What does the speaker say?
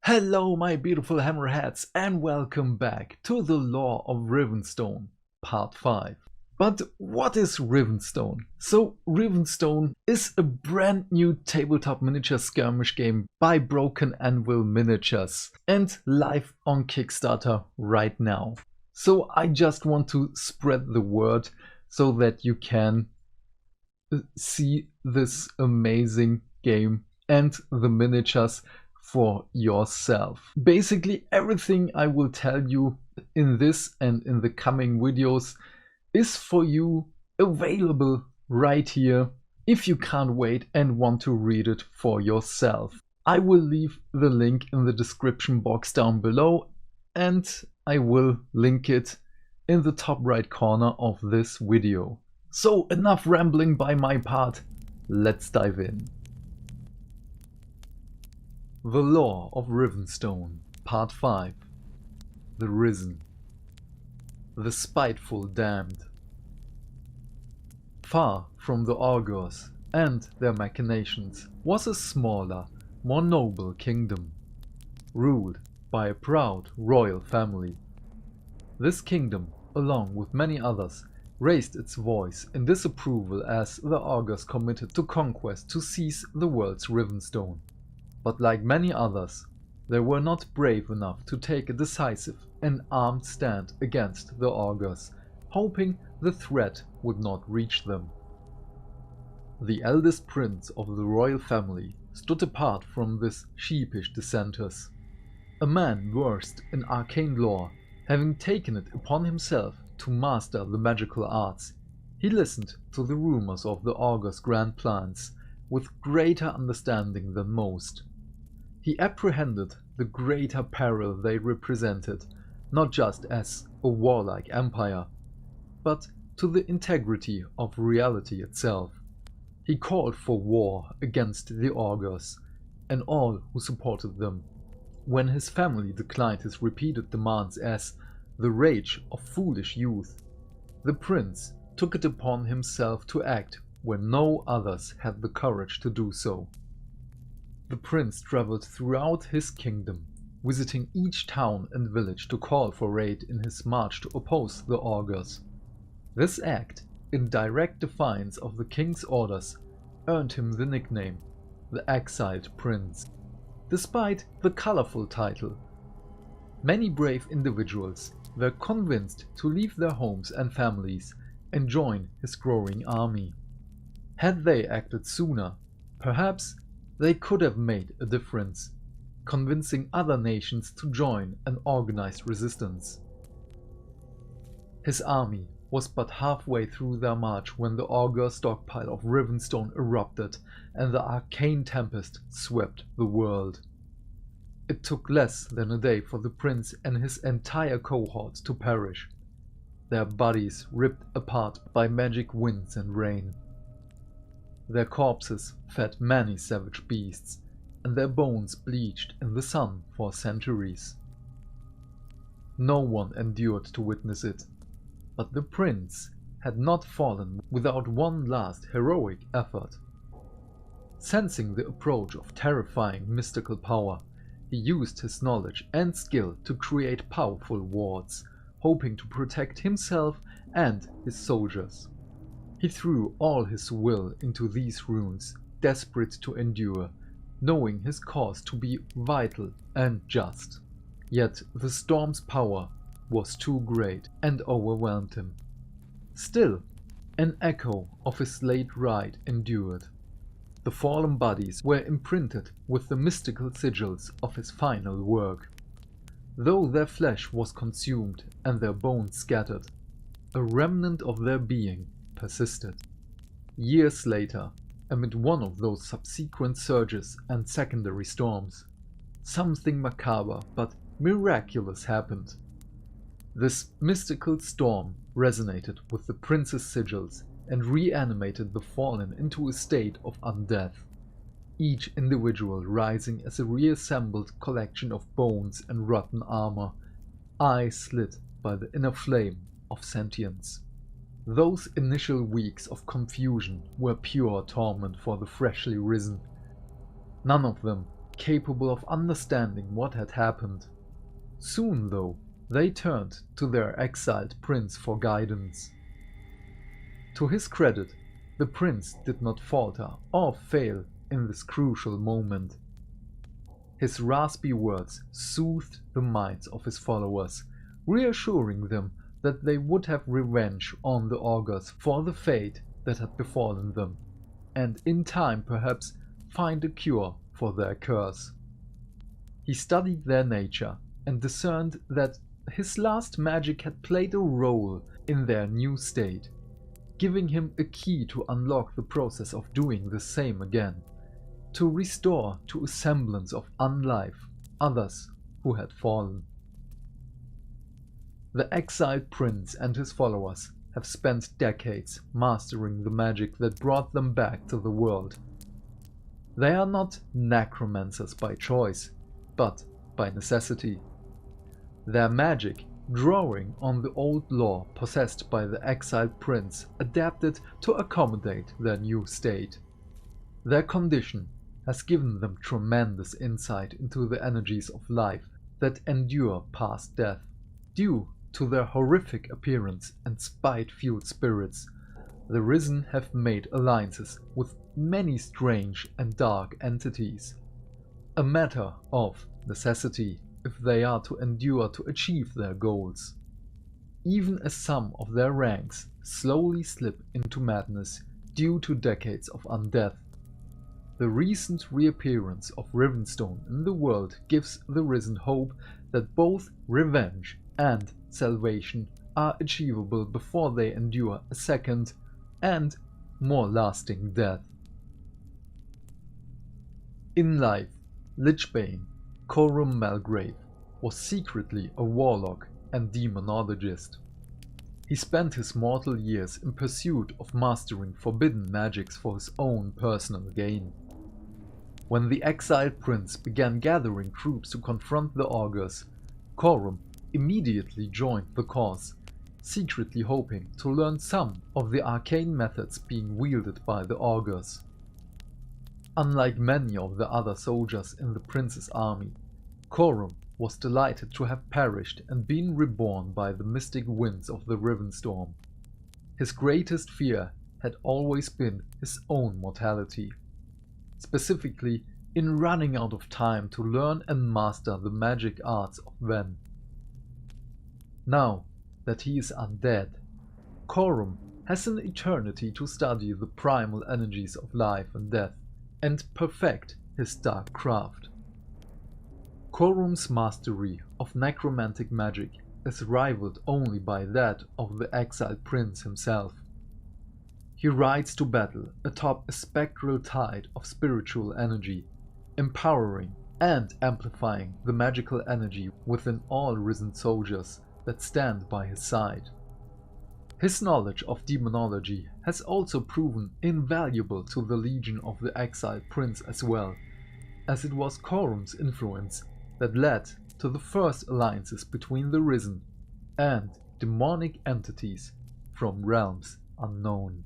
Hello my beautiful hammerheads and welcome back to the Lore of Rivenstone, part 5. But what is Rivenstone? So Rivenstone is a brand new tabletop miniature skirmish game by Broken Anvil Miniatures and live on Kickstarter right now. So I just want to spread the word so that you can see this amazing game and the miniatures for yourself. Basically everything I will tell you in this and in the coming videos is for you, available right here if you can't wait and want to read it for yourself. I will leave the link in the description box down below and I will link it in the top right corner of this video. So enough rambling by my part, let's dive in. The Lore of Rivenstone, Part 5. The Risen. The Spiteful Damned. Far from the Augurs and their machinations was a smaller, more noble kingdom, ruled by a proud royal family. This kingdom, along with many others, raised its voice in disapproval as the Augurs committed to conquest to seize the world's Rivenstone. But like many others, they were not brave enough to take a decisive and armed stand against the Augurs, hoping the threat would not reach them. The eldest prince of the royal family stood apart from these sheepish dissenters. A man versed in arcane lore, having taken it upon himself to master the magical arts, he listened to the rumors of the Augurs' grand plans with greater understanding than most. He apprehended the greater peril they represented, not just as a warlike empire, but to the integrity of reality itself. He called for war against the Augurs and all who supported them. When his family declined his repeated demands as the rage of foolish youth, the prince took it upon himself to act where no others had the courage to do so. The prince traveled throughout his kingdom, visiting each town and village to call for aid in his march to oppose the Augurs. This act, in direct defiance of the king's orders, earned him the nickname, the Exiled Prince. Despite the colorful title, many brave individuals were convinced to leave their homes and families and join his growing army. Had they acted sooner, perhaps they could have made a difference, convincing other nations to join an organized resistance. His army was but halfway through their march when the augur stockpile of Rivenstone erupted and the arcane tempest swept the world. It took less than a day for the prince and his entire cohort to perish, their bodies ripped apart by magic winds and rain. Their corpses fed many savage beasts, and their bones bleached in the sun for centuries. No one endured to witness it, but the prince had not fallen without one last heroic effort. Sensing the approach of terrifying mystical power, he used his knowledge and skill to create powerful wards, hoping to protect himself and his soldiers. He threw all his will into these runes, desperate to endure, knowing his cause to be vital and just. Yet the storm's power was too great and overwhelmed him. Still, an echo of his late ride endured. The fallen bodies were imprinted with the mystical sigils of his final work. Though their flesh was consumed and their bones scattered, a remnant of their being persisted. Years later, amid one of those subsequent surges and secondary storms, something macabre but miraculous happened. This mystical storm resonated with the prince's sigils and reanimated the fallen into a state of undeath, each individual rising as a reassembled collection of bones and rotten armor, eyes lit by the inner flame of sentience. Those initial weeks of confusion were pure torment for the freshly risen. None of them capable of understanding what had happened. Soon, though, they turned to their exiled prince for guidance. To his credit, the prince did not falter or fail in this crucial moment. His raspy words soothed the minds of his followers, reassuring them that they would have revenge on the augurs for the fate that had befallen them, and in time perhaps find a cure for their curse. He studied their nature and discerned that his last magic had played a role in their new state, giving him a key to unlock the process of doing the same again, to restore to a semblance of unlife others who had fallen. The exiled prince and his followers have spent decades mastering the magic that brought them back to the world. They are not necromancers by choice, but by necessity. Their magic, drawing on the old lore possessed by the exiled prince, adapted to accommodate their new state. Their condition has given them tremendous insight into the energies of life that endure past death. Due to their horrific appearance and spite-fueled spirits, the Risen have made alliances with many strange and dark entities. A matter of necessity if they are to endure to achieve their goals. Even as some of their ranks slowly slip into madness due to decades of undeath, the recent reappearance of Rivenstone in the world gives the Risen hope that both revenge and salvation are achievable before they endure a second and more lasting death. In life, LICHBANE Corum MAELGRAVE was secretly a warlock and demonologist. He spent his mortal years in pursuit of mastering forbidden magics for his own personal gain. When the exiled prince began gathering troops to confront the augurs, Corum immediately joined the cause, secretly hoping to learn some of the arcane methods being wielded by the augurs. Unlike many of the other soldiers in the prince's army, Corum was delighted to have perished and been reborn by the mystic winds of the Rivenstorm. His greatest fear had always been his own mortality, specifically in running out of time to learn and master the magic arts of Ven. Now that he is undead, Corum has an eternity to study the primal energies of life and death and perfect his dark craft. Corum's mastery of necromantic magic is rivaled only by that of the exiled prince himself. He rides to battle atop a spectral tide of spiritual energy, empowering and amplifying the magical energy within all Risen soldiers that stand by his side. His knowledge of demonology has also proven invaluable to the Legion of the Exiled Prince as well, as it was Corum's influence that led to the first alliances between the Risen and demonic entities from realms unknown.